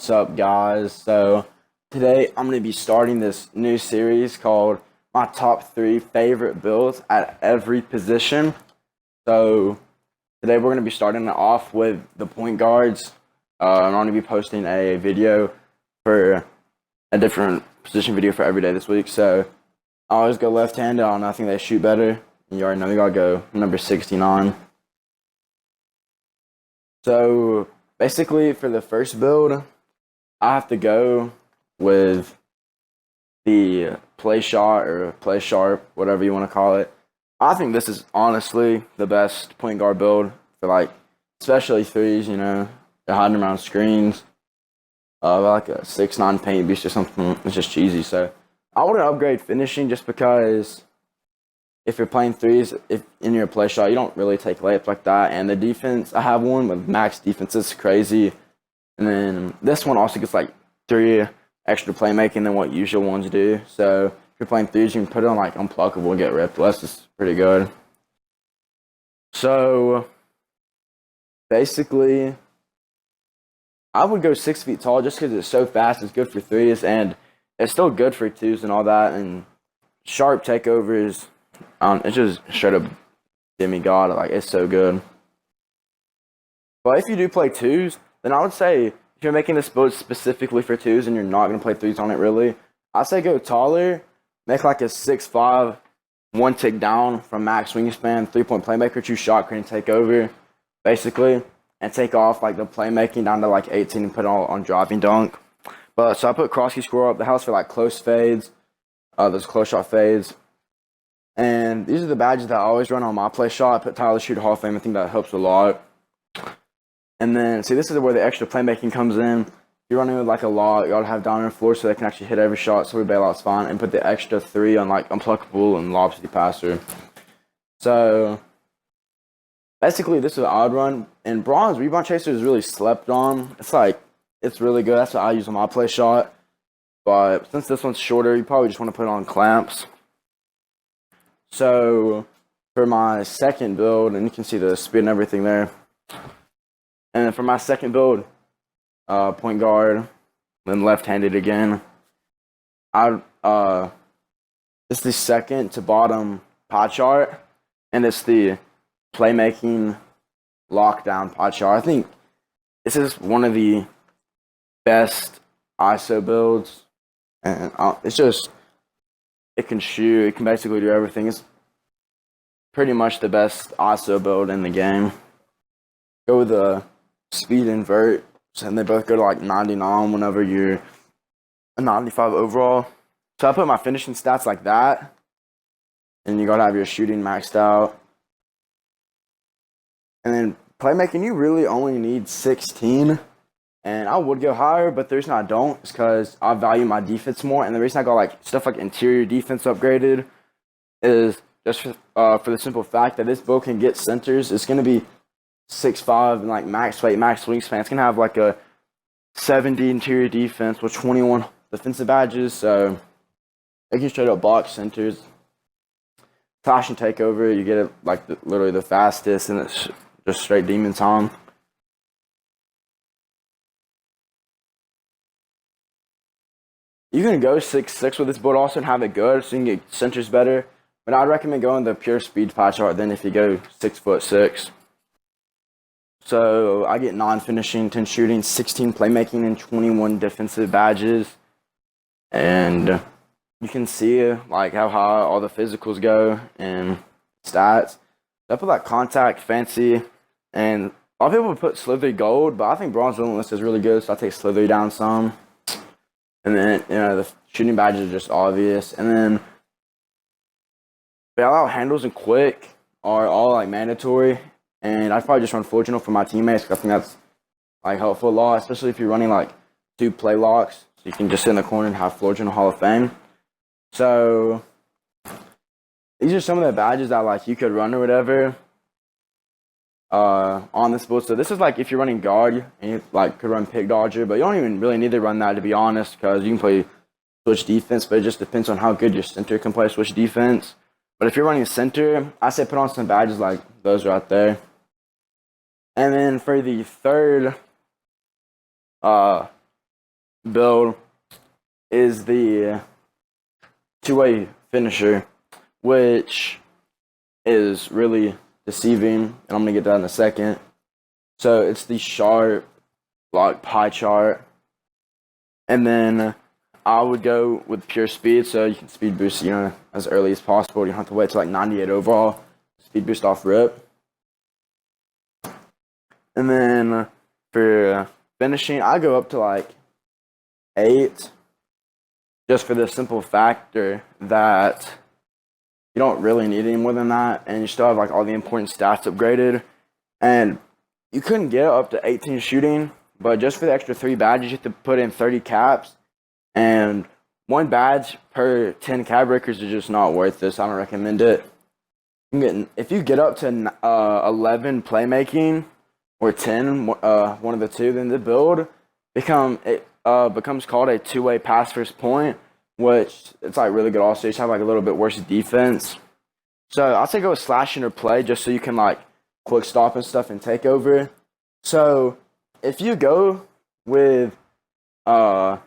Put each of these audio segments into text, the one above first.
What's up, guys? So, today I'm going to be starting this new series called My Top 3 Favorite Builds at Every Position. So, today we're going to be starting it off with the point guards. I'm going to be posting a video for a different position video for every day this week. So, I always go left-handed. I think they shoot better. You already know we got to go number 69. So, basically, for the first build, I have to go with the play shot or play sharp, whatever you want to call it. I think this is honestly the best point guard build for especially threes, they're hiding around screens. Like a 6'9" paint beast or something. It's just cheesy. So I wouldn't upgrade finishing just because if you're playing threes, if in your play shot, you don't really take layups like that. And the defense, I have one with max defense. It's crazy. And then this one also gets 3 extra playmaking than what usual ones do. So if you're playing threes, you can put it on unpluckable, get ripped less. It's pretty good. So basically, I would go 6 feet tall just because it's so fast. It's good for threes, and it's still good for twos and all that. And sharp takeovers, it's just straight up demigod. It's so good. But if you do play twos, then I would say if you're making this build specifically for twos and you're not going to play threes on it really, I'd say go taller, make a 6'5", 1 tick down from max wingspan, 3-point playmaker, 2 shot create and take over, basically, and take off the playmaking down to 18 and put it all on driving dunk. But so I put Krosky score up the house for close fades, those close shot fades. And these are the badges that I always run on my play shot. I put Tyler Shooter Hall of Fame. I think that helps a lot. And then, see, this is where the extra playmaking comes in. If you're running with a lot, you ought to have down on the floor so they can actually hit every shot, so we bailout's fine, and put the extra 3 on unpluckable and lob city passer. So basically, this is an odd run. And bronze rebound chaser is really slept on. It's really good. That's what I use on my play shot. But since this one's shorter, you probably just want to put it on clamps. So for my second build, and you can see the speed and everything there. And then for my second build, point guard, then left-handed again. It's the second to bottom pie chart, and it's the playmaking lockdown pie chart. I think this is one of the best ISO builds, and it can shoot, it can basically do everything. It's pretty much the best ISO build in the game. Go with the speed invert, and they both go to 99 whenever you're a 95 overall. So I put my finishing stats like that, and you gotta have your shooting maxed out. And then playmaking, you really only need 16, and I would go higher, but the reason I don't is because I value my defense more, and the reason I got stuff like interior defense upgraded is just for the simple fact that this build can get centers. It's gonna be 6'5" and max weight, max wingspan. It's gonna have a 70 interior defense with 21 defensive badges. So they can straight up box centers. Tosh and takeover, you get it literally the fastest, and it's just straight demon time. You can go 6'6" with this build also and have it good, so you can get centers better. But I'd recommend going the pure speed pie chart than if you go 6'6". So I get 9 finishing, 10 shooting, 16 playmaking, and 21 defensive badges. And you can see how high all the physicals go and stats. I put contact, fancy, and a lot of people put slithery gold, but I think bronze relentless is really good, so I take slithery down some. And then the shooting badges are just obvious. And then bailout handles and quick are all mandatory. And I'd probably just run floor general for my teammates because I think that's helpful a lot, especially if you're running 2 play locks. So you can just sit in the corner and have floor general Hall of Fame. So these are some of the badges that you could run or whatever on this build. So this is if you're running guard and you could run pick dodger, but you don't even really need to run that, to be honest, because you can play switch defense, but it just depends on how good your center can play switch defense. But if you're running center, I say put on some badges like those right there. And then for the third build is the two-way finisher, which is really deceiving, and I'm gonna get that in a second. So it's the sharp lock pie chart, and then I would go with pure speed, so you can speed boost, as early as possible. You don't have to wait till like 98 overall. Speed boost off rip. And then for finishing, I go up to like 8, just for the simple factor that you don't really need any more than that, and you still have like all the important stats upgraded. And you couldn't get up to 18 shooting, but just for the extra 3 badges, you have to put in 30 caps. And 1 badge per 10 cap breakers is just not worth this. I don't recommend it. If you get up to 11 playmaking or 10, one of the two, then the build becomes called a two-way pass first point, which it's like really good. Also, you just have like a little bit worse defense. So I'll say go with slashing or play, just so you can like quick stop and stuff and take over. So if you go with a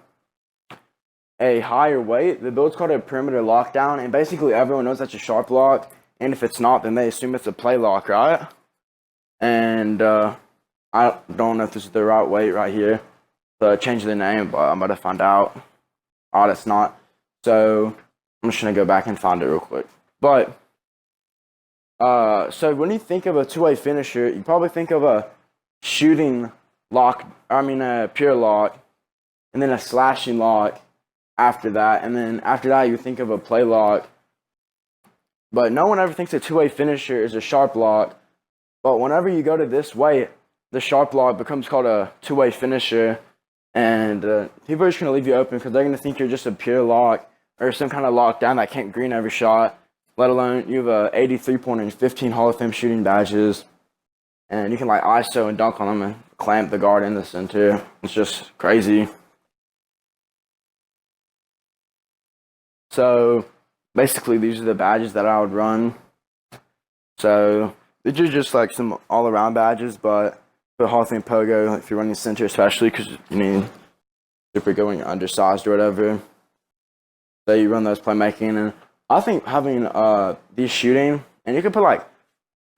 higher weight, the build's called a perimeter lockdown, and basically everyone knows that's a sharp lock, and if it's not, then they assume it's a play lock, right? And I don't know if this is the right weight right here, so change the name, but I'm about to find out. Oh, it's not. So I'm just gonna go back and find it real quick. But so when you think of a two-way finisher, you probably think of a shooting lock, a pure lock, and then a slashing lock after that, and then after that you think of a play lock. But no one ever thinks a two-way finisher is a sharp lock. But whenever you go to this weight, the sharp lock becomes called a two-way finisher, and people are just going to leave you open because they're going to think you're just a pure lock or some kind of lockdown that can't green every shot, let alone you have a 83-pointer and 15 Hall of Fame shooting badges, and you can like ISO and dunk on them and clamp the guard in the center. It's just crazy. So basically these are the badges that I would run. So these are just like some all-around badges, but for Hall of Fame Pogo, if you're running center especially, because you need super good when you're undersized or whatever. So you run those playmaking, and I think having these shooting, and you can put like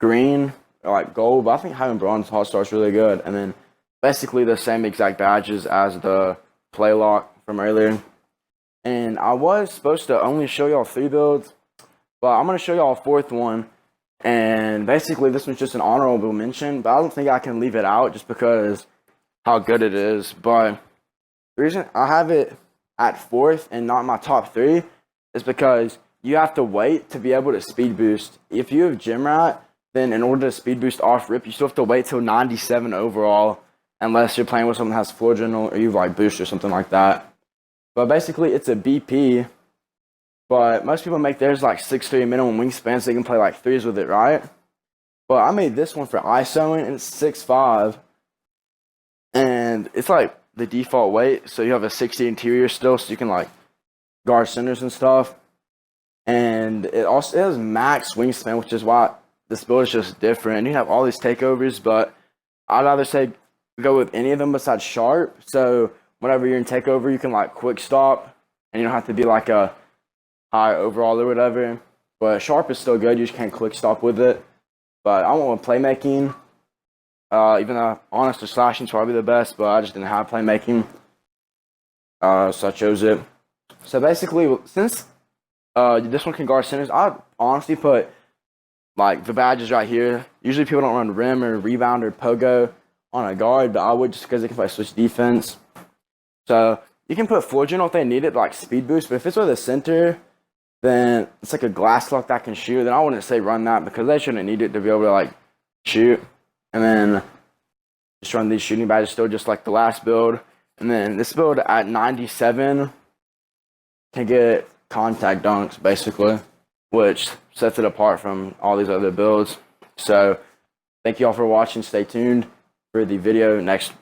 green or like gold, but I think having bronze hot star is really good. And then basically the same exact badges as the play lock from earlier. And I was supposed to only show y'all 3 builds, but I'm going to show y'all a 4th one. And basically this one's just an honorable mention, but I don't think I can leave it out just because how good it is. But the reason I have it at 4th and not my top 3 is because you have to wait to be able to speed boost. If you have Gym Rat, then in order to speed boost off rip, you still have to wait till 97 overall, unless you're playing with someone that has floor general or you have like boost or something like that. But basically, it's a BP, but most people make theirs like 6'3" minimum wingspan, so they can play like 3s with it, right? But I made this one for ISOing, and it's 6'5", and it's like the default weight, so you have a 60 interior still, so you can like guard centers and stuff. And it has max wingspan, which is why this build is just different. And you have all these takeovers, but I'd rather say go with any of them besides sharp. So whenever you're in takeover, you can like quick stop, and you don't have to be like a high overall or whatever. But sharp is still good. You just can't quick stop with it. But I went with playmaking. Even though honestly slashing is probably the best, but I just didn't have playmaking, so I chose it. So basically, since this one can guard centers, I'd honestly put like the badges right here. Usually people don't run rim or rebound or pogo on a guard, but I would just because they can play switch defense. So you can put floor general if they need it, like speed boost. But if it's with a center, then it's like a glass lock that can shoot. Then I wouldn't say run that because they shouldn't need it to be able to like shoot. And then just run these shooting badges still just like the last build. And then this build at 97 can get contact dunks basically, which sets it apart from all these other builds. So thank you all for watching. Stay tuned for the video next